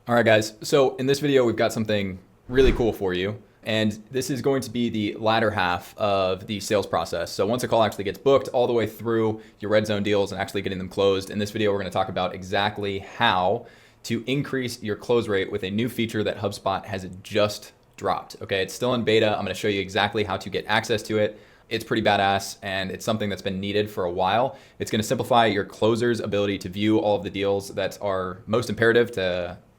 All right, guys. So in this video, we've got something really cool for you. And this is going to be the latter half of the sales process. So once a call actually gets booked all the way through your red zone deals and actually getting them closed, in this video, we're going to talk about exactly how to increase your close rate with a new feature that HubSpot has just dropped. Okay, it's still in beta. I'm going to show you exactly how to get access to it. It's pretty badass, and it's something that's been needed for a while. It's going to simplify your closers' ability to view all of the deals that are most imperative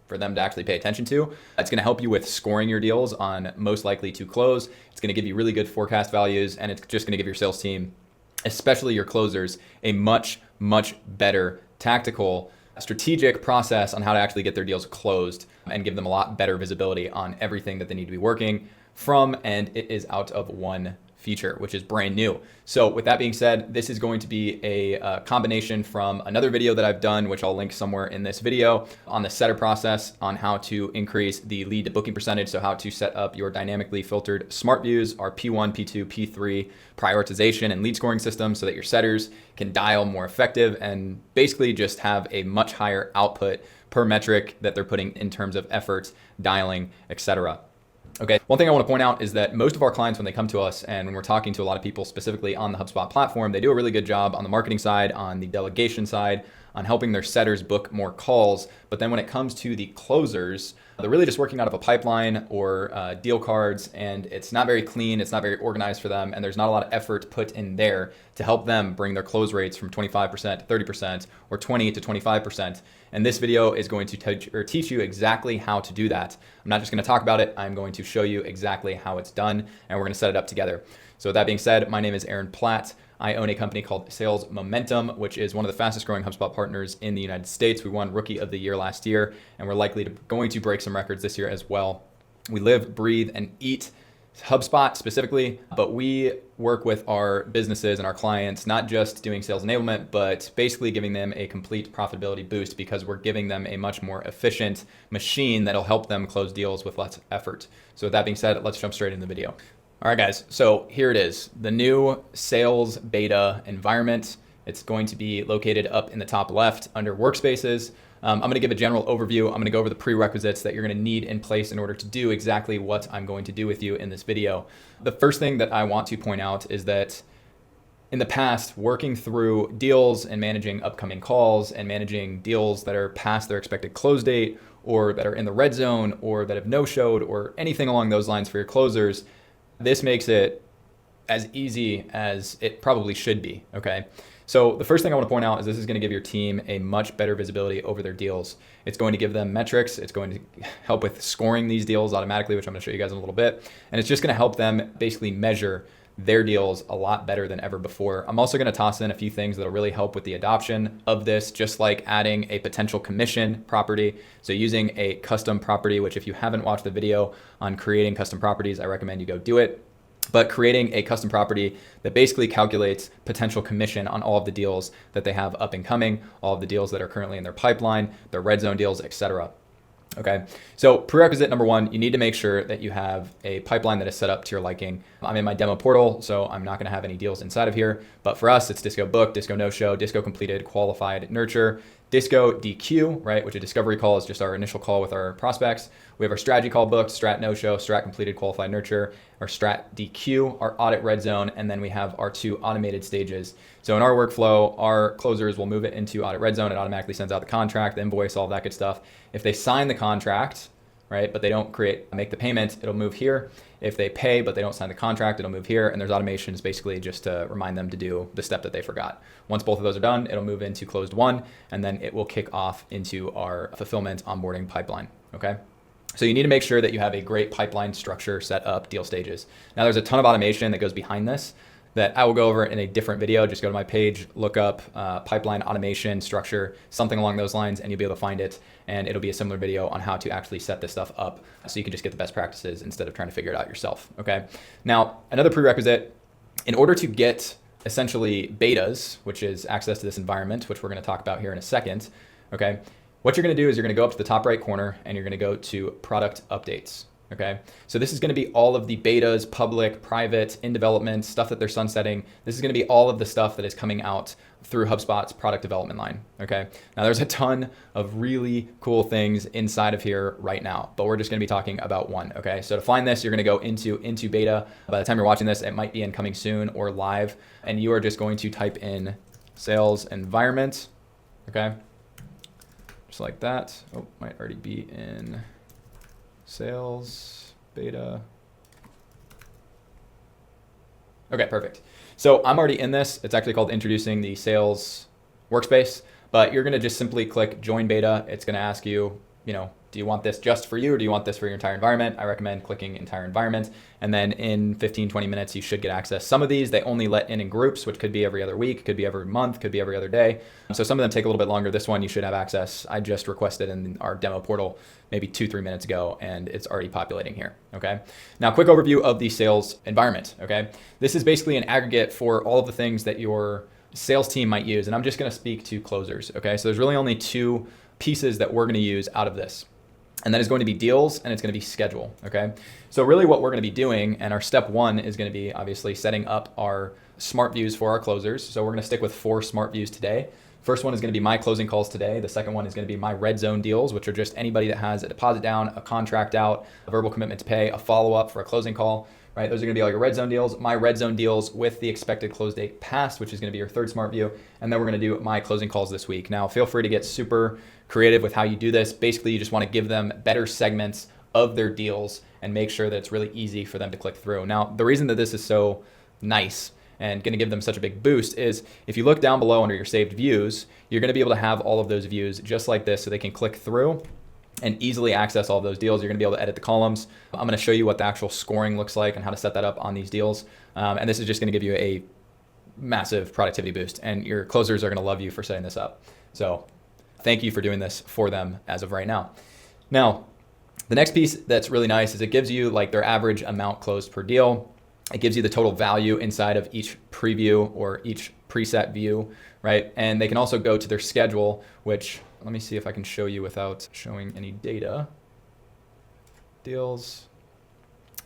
for them to actually pay attention to. It's going to help you with scoring your deals on most likely to close. It's going to give you really good forecast values, and it's just going to give your sales team, especially your closers, a much better tactical, strategic process on how to actually get their deals closed and give them a lot better visibility on everything that they need to be working from. And it is out of one feature, which is brand new. So with that being said, this is going to be a combination from another video that I've done, which I'll link somewhere in this video, on the setter process on how to increase the lead to booking percentage. So how to set up your dynamically filtered smart views, our P1, P2, P3 prioritization and lead scoring system so that your setters can dial more effective and basically just have a much higher output per metric that they're putting in terms of effort, dialing, etc. Okay, one thing I want to point out is that most of our clients, when they come to us and when we're talking to a lot of people specifically on the HubSpot platform, they do a really good job on the marketing side, on the delegation side, on helping their setters book more calls. But then when it comes to the closers, they're really just working out of a pipeline or deal cards, and it's not very clean, it's not very organized for them, and there's not a lot of effort put in there to help them bring their close rates from 25% to 30% or 20 to 25%. And this video is going to teach you exactly how to do that. I'm not just going to talk about it, I'm going to show you exactly how it's done, and we're going to set it up together. So with that being said, my name is Aaron Platt. I own a company called Sales Momentum, which is one of the fastest growing HubSpot partners in the United States. We won Rookie of the Year last year, and we're going to break some records this year as well. We live, breathe, and eat HubSpot specifically, but we work with our businesses and our clients, not just doing sales enablement, but basically giving them a complete profitability boost because we're giving them a much more efficient machine that'll help them close deals with less effort. So with that being said, let's jump straight into the video. All right, guys, so here it is, the new sales beta environment. It's going to be located up in the top left under workspaces. I'm going to give a general overview. I'm going to go over the prerequisites that you're going to need in place in order to do exactly what I'm going to do with you in this video. The first thing that I want to point out is that in the past, working through deals and managing upcoming calls and managing deals that are past their expected close date or that are in the red zone or that have no-showed or anything along those lines for your closers, this makes it as easy as it probably should be, okay? So the first thing I want to point out is this is going to give your team a much better visibility over their deals. It's going to give them metrics. It's going to help with scoring these deals automatically, which I'm going to show you guys in a little bit. And it's just going to help them basically measure their deals a lot better than ever before. I'm also going to toss in a few things that'll really help with the adoption of this, just like adding a potential commission property. So using a custom property, which if you haven't watched the video on creating custom properties, I recommend you go do it. But creating a custom property that basically calculates potential commission on all of the deals that they have up and coming, all of the deals that are currently in their pipeline, their red zone deals, etc. Okay, so prerequisite number one, you need to make sure that you have a pipeline that is set up to your liking. I'm in my demo portal, so I'm not gonna have any deals inside of here, but for us, it's Disco Booked, Disco No Show, Disco Completed, Qualified Nurture, Disco DQ, right, which a discovery call is just our initial call with our prospects. We have our strategy call booked, Strat No Show, Strat Completed, Qualified Nurture, our Strat DQ, our Audit Red Zone, and then we have our two automated stages. So in our workflow, our closers will move it into Audit Red Zone. It automatically sends out the contract, the invoice, all that good stuff. If they sign the contract, right, but they don't make the payment, it'll move here. If they pay, but they don't sign the contract, it'll move here. And there's automations basically just to remind them to do the step that they forgot. Once both of those are done, it'll move into closed one, and then it will kick off into our fulfillment onboarding pipeline, okay? So you need to make sure that you have a great pipeline structure set up, deal stages. Now there's a ton of automation that goes behind this that I will go over in a different video. Just go to my page, look up pipeline automation structure, something along those lines, and you'll be able to find it. And it'll be a similar video on how to actually set this stuff up so you can just get the best practices instead of trying to figure it out yourself, okay? Now, another prerequisite, in order to get essentially betas, which is access to this environment, which we're gonna talk about here in a second, okay? What you're gonna do is you're gonna go up to the top right corner and you're gonna go to product updates. Okay, so this is going to be all of the betas, public, private, in development, stuff that they're sunsetting. This is going to be all of the stuff that is coming out through HubSpot's product development line. Okay. Now there's a ton of really cool things inside of here right now, but we're just going to be talking about one. Okay. So to find this, you're going to go into beta. By the time you're watching this, it might be incoming soon or live, and you are just going to type in sales environment. Okay. Just like that. Oh, might already be in sales beta. Okay, perfect. So I'm already in this. It's actually called introducing the sales workspace, but you're going to just simply click join beta. It's going to ask you, do you want this just for you or do you want this for your entire environment? I recommend clicking entire environment. And then in 15, 20 minutes, you should get access. Some of these, they only let in groups, which could be every other week, could be every month, could be every other day. So some of them take a little bit longer. This one, you should have access. I just requested in our demo portal maybe 2-3 minutes ago, and it's already populating here. Okay. Now, quick overview of the sales environment. Okay. This is basically an aggregate for all of the things that your sales team might use. And I'm just going to speak to closers. Okay. So there's really only two pieces that we're going to use out of this. And that is going to be deals and it's going to be schedule. Okay. So really what we're going to be doing, and our step one is going to be obviously setting up our smart views for our closers. So we're going to stick with 4 smart views today. First one is going to be my closing calls today. The second one is going to be my red zone deals, which are just anybody that has a deposit down, a contract out, a verbal commitment to pay, a follow-up for a closing call, right? Those are going to be all your red zone deals. My red zone deals with the expected close date past, which is going to be your third smart view. And then we're going to do my closing calls this week. Now, feel free to get super creative with how you do this. Basically, you just want to give them better segments of their deals and make sure that it's really easy for them to click through. Now, the reason that this is so nice and going to give them such a big boost is if you look down below under your saved views, you're going to be able to have all of those views just like this so they can click through and easily access all of those deals. You're going to be able to edit the columns. I'm going to show you what the actual scoring looks like and how to set that up on these deals. And this is just going to give you a massive productivity boost, and your closers are going to love you for setting this up. So thank you for doing this for them as of right now. Now, the next piece that's really nice is it gives you like their average amount closed per deal. It gives you the total value inside of each preview or each preset view, right? And they can also go to their schedule, which let me see if I can show you without showing any data. Deals.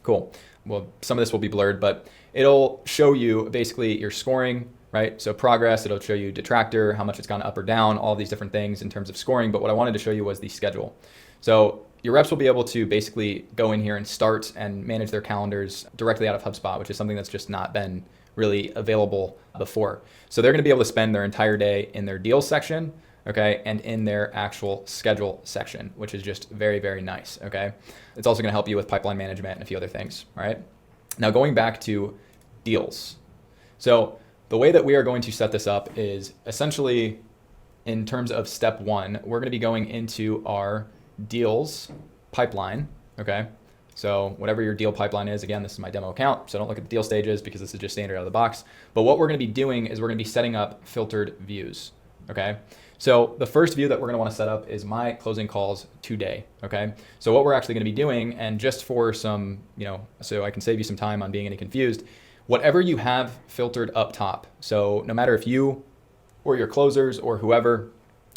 Cool. Well, some of this will be blurred, but it'll show you basically your scoring, right? So progress, it'll show you detractor, how much it's gone up or down, all of these different things in terms of scoring. But what I wanted to show you was the schedule. So your reps will be able to basically go in here and start and manage their calendars directly out of HubSpot, which is something that's just not been really available before. So they're going to be able to spend their entire day in their deals section, okay, and in their actual schedule section, which is just very, very nice, okay? It's also going to help you with pipeline management and a few other things, all right? Now going back to deals. So the way that we are going to set this up is essentially in terms of step one, we're going to be going into our deals pipeline, okay? So whatever your deal pipeline is, again, this is my demo account, so don't look at the deal stages because this is just standard out of the box. But what we're going to be doing is we're going to be setting up filtered views, okay? So the first view that we're going to want to set up is my closing calls today, okay? So what we're actually going to be doing, and just for some, so I can save you some time on being any confused, whatever you have filtered up top, so no matter if you or your closers or whoever,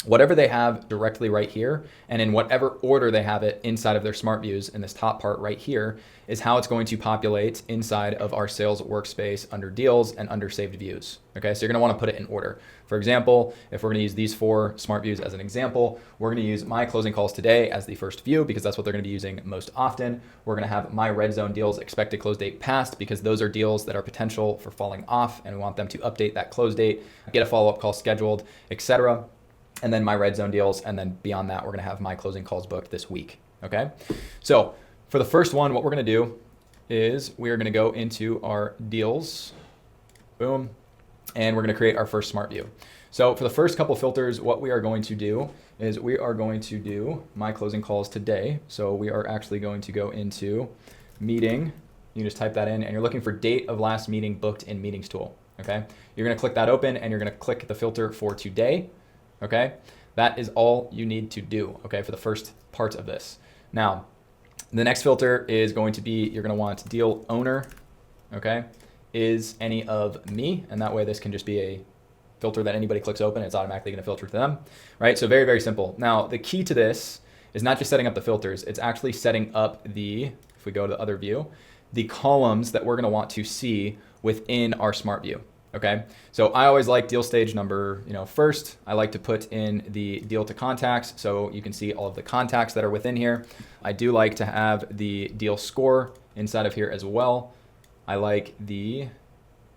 whatever they have directly right here, and in whatever order they have it inside of their smart views in this top part right here is how it's going to populate inside of our sales workspace under deals and under saved views. Okay, so you're gonna wanna put it in order. For example, if we're gonna use these 4 smart views as an example, we're gonna use my closing calls today as the first view because that's what they're gonna be using most often. We're gonna have my red zone deals expected close date past because those are deals that are potential for falling off and we want them to update that close date, get a follow-up call scheduled, etc. And then my red zone deals, and then beyond that, we're gonna have my closing calls booked this week, okay? So for the first one, what we're gonna do is we are gonna go into our deals, boom, and we're gonna create our first smart view. So for the first couple filters, what we are going to do is we are going to do my closing calls today. So we are actually going to go into meeting, you can just type that in, and you're looking for date of last meeting booked in meetings tool, okay? You're gonna click that open, and you're gonna click the filter for today. Okay, that is all you need to do, okay, for the first part of this. Now, the next filter is going to be, you're gonna want deal owner, okay, is any of me, and that way this can just be a filter that anybody clicks open, it's automatically gonna filter to them, right? So very, very simple. Now, the key to this is not just setting up the filters, it's actually setting up the, if we go to the other view, the columns that we're gonna want to see within our smart view. Okay, so I always like deal stage number, first. I like to put in the deal to contacts, so you can see all of the contacts that are within here. I do like to have the deal score inside of here as well. I like the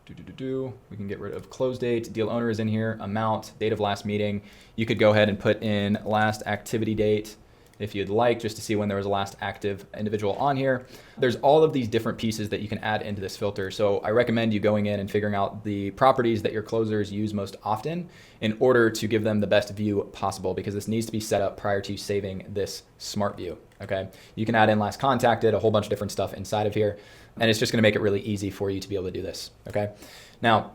we can get rid of close date, deal owner is in here, amount, date of last meeting. You could go ahead and put in last activity date if you'd like, just to see when there was a last active individual on here. There's all of these different pieces that you can add into this filter. So I recommend you going in and figuring out the properties that your closers use most often in order to give them the best view possible, because this needs to be set up prior to saving this smart view. Okay, you can add in last contacted, a whole bunch of different stuff inside of here, and it's just gonna make it really easy for you to be able to do this. Okay, now,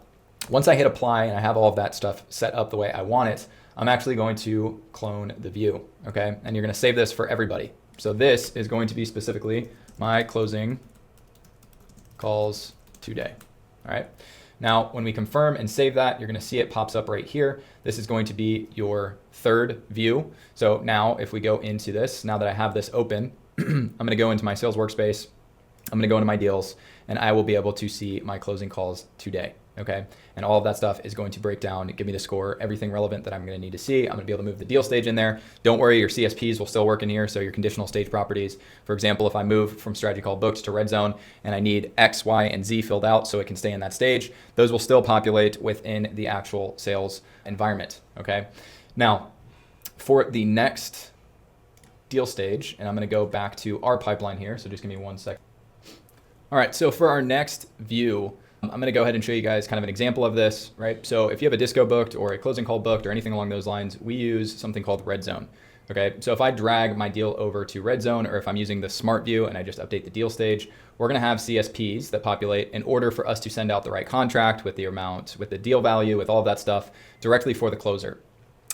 once I hit apply and I have all of that stuff set up the way I want it, I'm actually going to clone the view, okay? And you're gonna save this for everybody. So this is going to be specifically my closing calls today, all right? Now, when we confirm and save that, you're gonna see it pops up right here. This is going to be your third view. So now if we go into this, now that I have this open, I'm gonna go into my sales workspace, I'm gonna go into my deals, and I will be able to see my closing calls today, okay? And all of that stuff is going to break down, give me the score, everything relevant that I'm gonna need to see. I'm gonna be able to move the deal stage in there. Don't worry, your CSPs will still work in here, so your conditional stage properties. For example, if I move from strategy call booked to red zone and I need X, Y, and Z filled out so it can stay in that stage, those will still populate within the actual sales environment, okay? Now, for the next deal stage, and I'm gonna go back to our pipeline here, so just give me 1 second. All right, so for our next view, I'm gonna go ahead and show you guys kind of an example of this, right? So if you have a disco booked or a closing call booked or anything along those lines, we use something called red zone, okay? So if I drag my deal over to red zone, or if I'm using the smart view and I just update the deal stage, we're gonna have CSPs that populate in order for us to send out the right contract with the amount, with the deal value, with all of that stuff directly for the closer,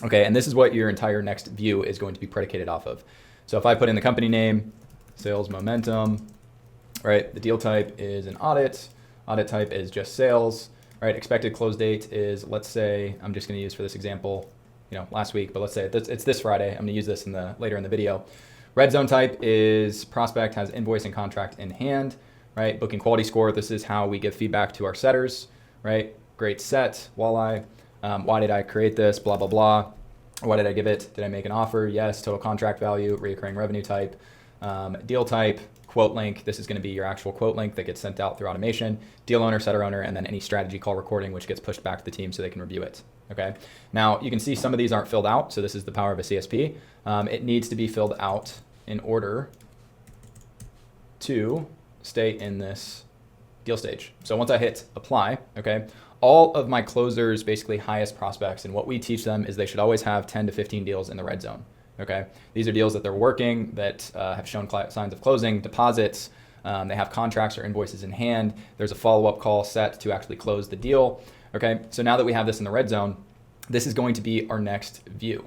okay? And this is what your entire next view is going to be predicated off of. So if I put in the company name, sales momentum, right? The deal type is an audit. Audit type is just sales, right? Expected close date is, let's say, I'm just gonna use for this example, last week, but let's say it's this Friday. I'm gonna use this later in the video. Red zone type is prospect has invoice and contract in hand, right? Booking quality score, this is how we give feedback to our setters, right? Great set, walleye. Why did I create this? Blah, blah, blah. Why did I give it? Did I make an offer? Yes. Total contract value, recurring revenue type, deal type, quote link. This is going to be your actual quote link that gets sent out through automation, deal owner, setter owner, and then any strategy call recording, which gets pushed back to the team so they can review it. Okay. Now you can see some of these aren't filled out. So this is the power of a CSP. It needs to be filled out in order to stay in this deal stage. So once I hit apply, okay, all of my closers, basically highest prospects, and what we teach them is they should always have 10 to 15 deals in the red zone. Okay, these are deals that they're working, that have shown signs of closing, deposits, they have contracts or invoices in hand. There's a follow-up call set to actually close the deal. Okay, so now that we have this in the red zone, this is going to be our next view.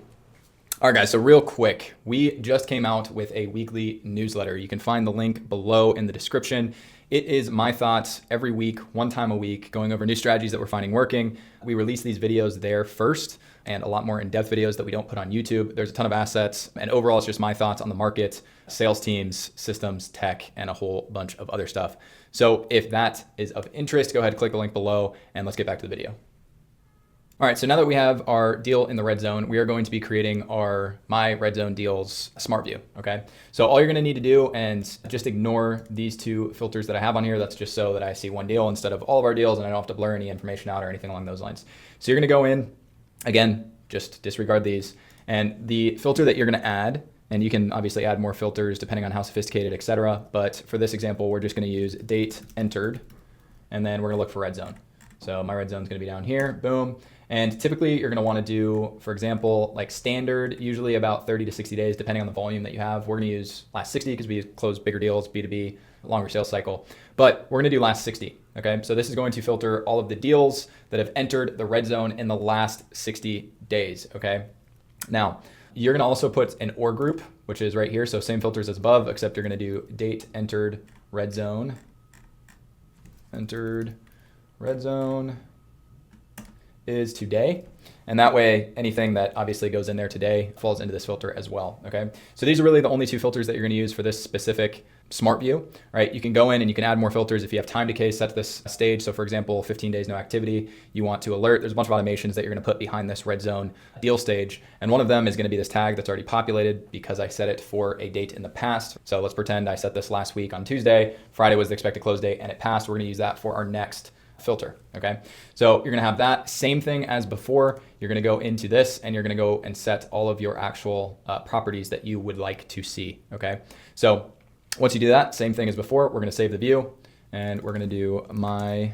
All right, guys, so real quick, we just came out with a weekly newsletter. You can find the link below in the description. It is my thoughts every week, one time a week, going over new strategies that we're finding working. We release these videos there first, and a lot more in-depth videos that we don't put on YouTube. There's a ton of assets, and overall it's just my thoughts on the market, sales teams, systems, tech, and a whole bunch of other stuff. So if that is of interest, go ahead and click the link below, and let's get back to the video. All right, so now that we have our deal in the red zone, we are going to be creating our My Red Zone Deals Smart View, okay? So all you're gonna need to do, and just ignore these two filters that I have on here, that's just so that I see one deal instead of all of our deals and I don't have to blur any information out or anything along those lines. So you're gonna go in, again, just disregard these, and the filter that you're gonna add, and you can obviously add more filters depending on how sophisticated, etc. But for this example, we're just gonna use date entered, and then we're gonna look for red zone. So my red zone is gonna be down here, boom. And typically you're gonna wanna do, for example, like standard, usually about 30 to 60 days, depending on the volume that you have. We're gonna use last 60 because we close bigger deals, B2B, longer sales cycle, but we're gonna do last 60, okay? So this is going to filter all of the deals that have entered the red zone in the last 60 days, okay? Now, you're gonna also put an OR group, which is right here. So same filters as above, except you're gonna do date entered red zone, entered red zone, is today. And that way, anything that obviously goes in there today falls into this filter as well, okay? So these are really the only two filters that you're gonna use for this specific smart view, right? You can go in and you can add more filters if you have time decay set to this stage. So for example, 15 days, no activity, you want to alert. There's a bunch of automations that you're gonna put behind this red zone deal stage. And one of them is gonna be this tag that's already populated because I set it for a date in the past. So let's pretend I set this last week on Tuesday, Friday was the expected close date and it passed. We're gonna use that for our next filter, okay? So you're gonna have that same thing as before. You're gonna go into this and you're gonna go and set all of your actual properties that you would like to see, okay? So once you do that, same thing as before, we're gonna save the view and we're gonna do my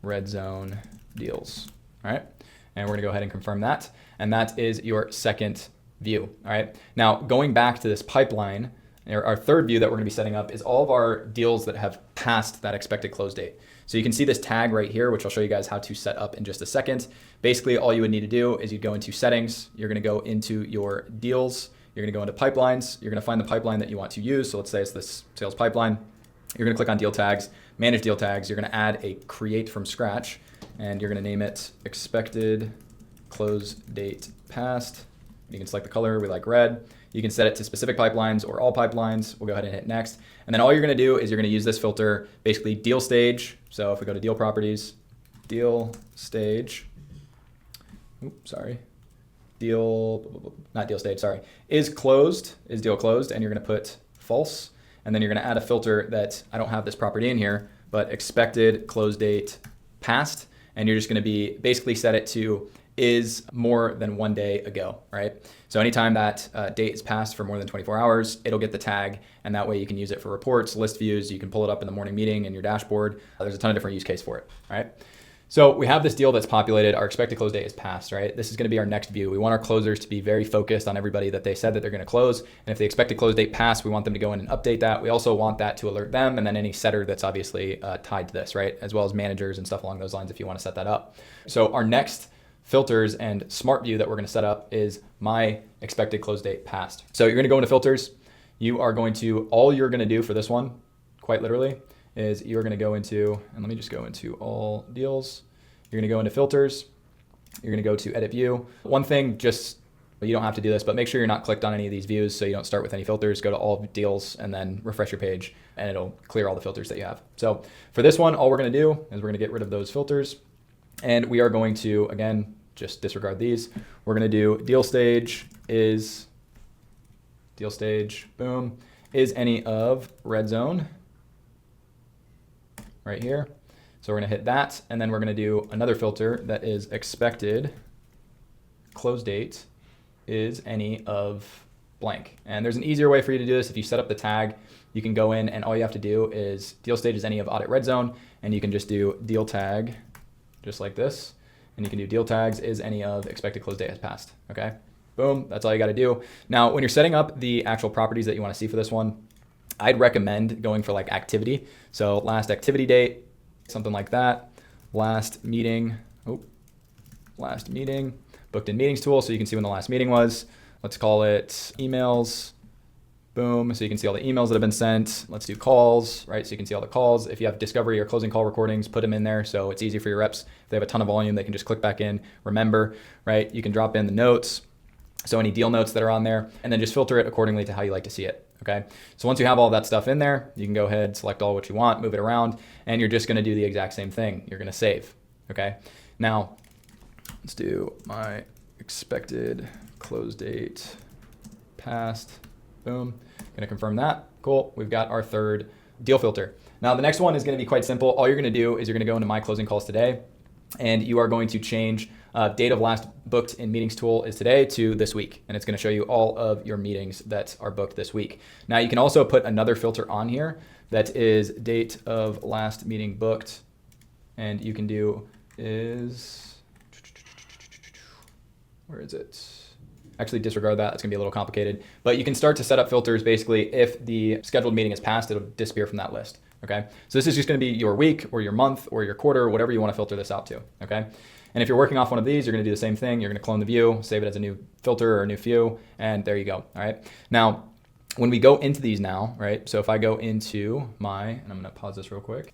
red zone deals, all right? And we're gonna go ahead and confirm that. And that is your second view, all right? Now, going back to this pipeline, our third view that we're gonna be setting up is all of our deals that have passed that expected close date. So you can see this tag right here, which I'll show you guys how to set up in just a second. Basically, all you would need to do is you'd go into settings, you're gonna go into your deals, you're gonna go into pipelines, you're gonna find the pipeline that you want to use. So let's say it's this sales pipeline. You're gonna click on deal tags, manage deal tags. You're gonna add a create from scratch and you're gonna name it expected close date passed. You can select the color, we like red. You can set it to specific pipelines or all pipelines. We'll go ahead and hit next. And then all you're gonna do is you're gonna use this filter, basically deal stage. So if we go to deal properties, deal stage, not deal stage, sorry, is deal closed, and you're gonna put false. And then you're gonna add a filter that, I don't have this property in here, but expected close date passed. And you're just gonna be basically set it to is more than 1 day ago, right? So anytime that date is passed for more than 24 hours, it'll get the tag, and that way you can use it for reports, list views, you can pull it up in the morning meeting in your dashboard. There's a ton of different use case for it, right? So we have this deal that's populated, our expected close date is passed, right? This is gonna be our next view. We want our closers to be very focused on everybody that they said that they're gonna close. And if the expected close date passed, we want them to go in and update that. We also want that to alert them, and then any setter that's obviously tied to this, right? As well as managers and stuff along those lines if you wanna set that up. So our next filters and smart view that we're gonna set up is my expected close date passed. So you're gonna go into filters. You are going to, all you're gonna do for this one, quite literally, is you're gonna go into, and let me just go into all deals. You're gonna go into filters. You're gonna go to edit view. One thing, just, you don't have to do this, but make sure you're not clicked on any of these views so you don't start with any filters. Go to all deals and then refresh your page and it'll clear all the filters that you have. So for this one, all we're gonna do is we're gonna get rid of those filters. And we are going to, again, just disregard these. We're gonna do deal stage, boom, is any of red zone, right here. So we're gonna hit that, and then we're gonna do another filter that is expected close date is any of blank. And there's an easier way for you to do this. If you set up the tag, you can go in and all you have to do is deal stage is any of audit red zone, and you can just do deal tag, just like this. And you can do deal tags is any of expected close date has passed, okay? Boom, that's all you gotta do. Now, when you're setting up the actual properties that you wanna see for this one, I'd recommend going for like activity. So last activity date, something like that. Last meeting, booked in meetings tool, so you can see when the last meeting was. Let's call it emails, boom, so you can see all the emails that have been sent. Let's do calls, right? So you can see all the calls. If you have discovery or closing call recordings, put them in there so it's easy for your reps. If they have a ton of volume, they can just click back in, remember, right? You can drop in the notes, so any deal notes that are on there, and then just filter it accordingly to how you like to see it, okay? So once you have all that stuff in there, you can go ahead, select all what you want, move it around, and you're just gonna do the exact same thing. You're gonna save, okay? Now, let's do my expected close date passed, boom. Gonna confirm that, cool. We've got our third deal filter. Now the next one is gonna be quite simple. All you're gonna do is you're gonna go into my closing calls today, and you are going to change date of last booked in meetings tool is today to this week. And it's gonna show you all of your meetings that are booked this week. Now you can also put another filter on here that is date of last meeting booked. And you can do is, where is it? Actually disregard that, it's gonna be a little complicated. But you can start to set up filters basically if the scheduled meeting is passed, it'll disappear from that list, okay? So this is just gonna be your week or your month or your quarter, whatever you wanna filter this out to, okay? And if you're working off one of these, you're gonna do the same thing. You're gonna clone the view, save it as a new filter or a new view, and there you go, all right? Now, when we go into these now, right? So if I go into my, and I'm gonna pause this real quick.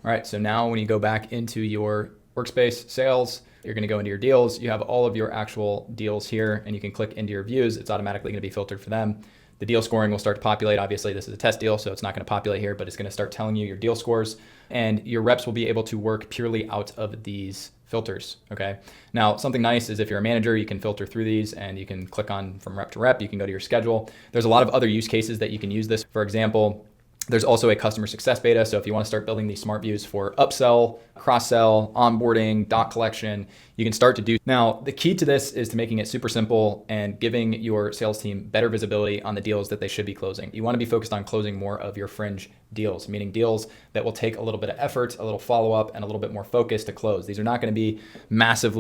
All right, so now when you go back into your workspace, sales, you're going to go into your deals. You have all of your actual deals here, and you can click into your views. It's automatically going to be filtered for them. The deal scoring will start to populate. Obviously, this is a test deal, so it's not going to populate here, but it's going to start telling you your deal scores, and your reps will be able to work purely out of these filters. Okay. Now, something nice is if you're a manager, you can filter through these and you can click on from rep to rep. You can go to your schedule. There's a lot of other use cases that you can use this. For example, there's also a customer success beta. So if you want to start building these smart views for upsell, cross-sell, onboarding, dot collection, you can start to do. Now, the key to this is to making it super simple and giving your sales team better visibility on the deals that they should be closing. You want to be focused on closing more of your fringe deals, meaning deals that will take a little bit of effort, a little follow-up, and a little bit more focus to close. These are not going to be massive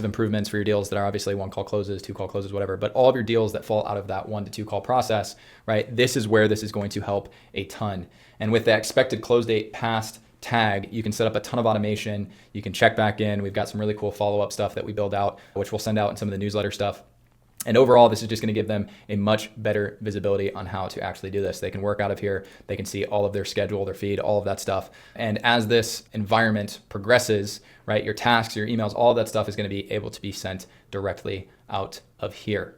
improvements for your deals that are obviously 1 call closes, 2 call closes, whatever, but all of your deals that fall out of that 1 to 2 call process, right? This is where this is going to help a ton. And with the expected close date past tag, you can set up a ton of automation. You can check back in. We've got some really cool follow-up stuff that we build out, which we'll send out in some of the newsletter stuff. And overall, this is just going to give them a much better visibility on how to actually do this. They can work out of here. They can see all of their schedule, their feed, all of that stuff. And as this environment progresses, right, your tasks, your emails, all of that stuff is going to be able to be sent directly out of here.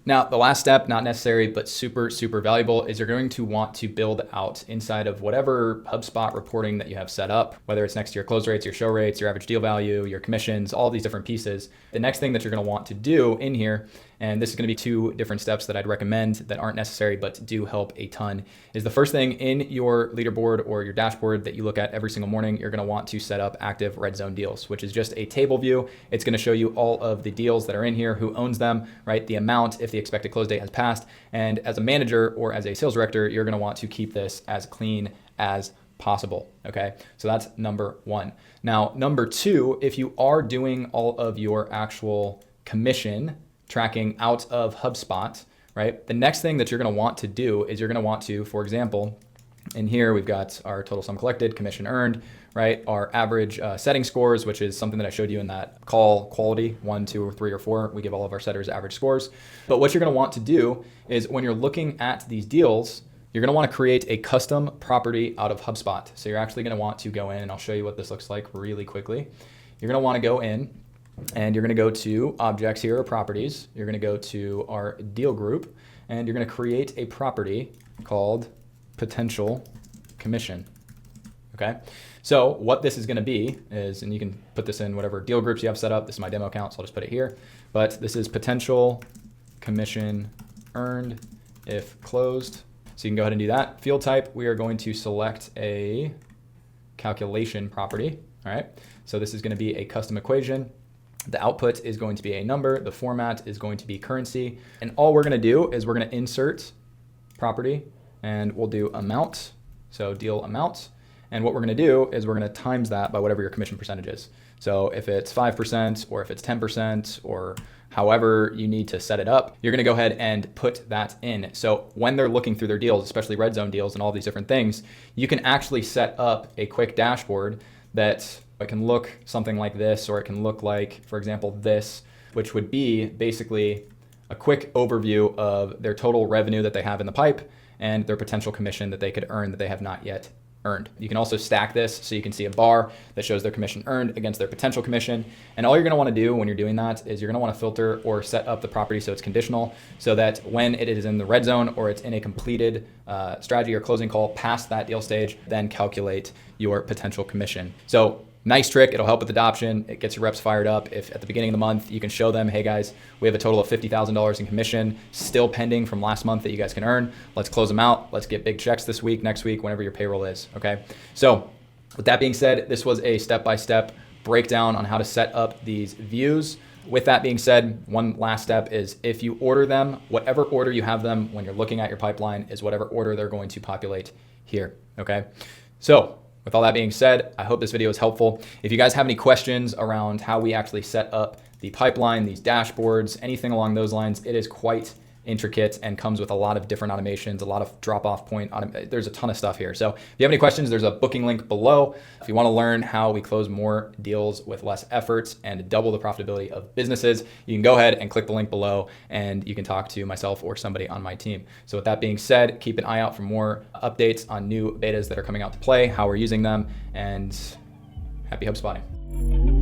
Now, the last step, not necessary, but super, super valuable, is you're going to want to build out inside of whatever HubSpot reporting that you have set up, whether it's next to your close rates, your show rates, your average deal value, your commissions, all these different pieces. The next thing that you're going to want to do in here, and this is going to be 2 different steps that I'd recommend that aren't necessary, but do help a ton, is the first thing in your leaderboard or your dashboard that you look at every single morning, you're going to want to set up active red zone deals, which is just a table view. It's going to show you all of the deals that are in here, who owns them, right? The amount, if the expected close date has passed. And as a manager or as a sales director, you're going to want to keep this as clean as possible. Okay. So that's number 1. Now, number 2, if you are doing all of your actual commission tracking out of HubSpot, right? The next thing that you're going to want to do is you're going to want to, for example, in here, we've got our total sum collected, commission earned, right? Our average setting scores, which is something that I showed you in that call quality, 1, 2, or 3, or 4. We give all of our setters average scores. But what you're going to want to do is when you're looking at these deals, you're going to want to create a custom property out of HubSpot. So you're actually going to want to go in, and I'll show you what this looks like really quickly. You're going to want to go in and you're going to go to objects here, or properties. You're going to go to our deal group, and you're going to create a property called potential commission. Okay. So what this is going to be is, and you can put this in whatever deal groups you have set up. This is my demo account, so I'll just put it here. But this is potential commission earned if closed. So you can go ahead and do that. Field type, we are going to select a calculation property. All right. So this is going to be a custom equation. The output is going to be a number. The format is going to be currency. And all we're going to do is we're going to insert property, and we'll do amount. So deal amount. And what we're going to do is we're going to times that by whatever your commission percentage is. So if it's 5% or if it's 10% or however you need to set it up, you're going to go ahead and put that in. So when they're looking through their deals, especially red zone deals and all these different things, you can actually set up a quick dashboard that it can look something like this, or it can look like, for example, this, which would be basically a quick overview of their total revenue that they have in the pipe and their potential commission that they could earn that they have not yet earned. You can also stack this so you can see a bar that shows their commission earned against their potential commission. And all you're going to want to do when you're doing that is you're going to want to filter or set up the property so it's conditional, so that when it is in the red zone or it's in a completed strategy or closing call past that deal stage, then calculate your potential commission. So nice trick. It'll help with adoption. It gets your reps fired up. If at the beginning of the month, you can show them, hey guys, we have a total of $50,000 in commission still pending from last month that you guys can earn. Let's close them out. Let's get big checks this week, next week, whenever your payroll is. Okay. So with that being said, this was a step-by-step breakdown on how to set up these views. With that being said, one last step is if you order them, whatever order you have them when you're looking at your pipeline is whatever order they're going to populate here. Okay. So with all that being said, I hope this video is helpful. If you guys have any questions around how we actually set up the pipeline, these dashboards, anything along those lines, it is quite intricate and comes with a lot of different automations, a lot of drop-off point. There's a ton of stuff here. So if you have any questions, there's a booking link below. If you want to learn how we close more deals with less efforts and double the profitability of businesses, you can go ahead and click the link below and you can talk to myself or somebody on my team. So with that being said, keep an eye out for more updates on new betas that are coming out to play, how we're using them, and Happy HubSpotting.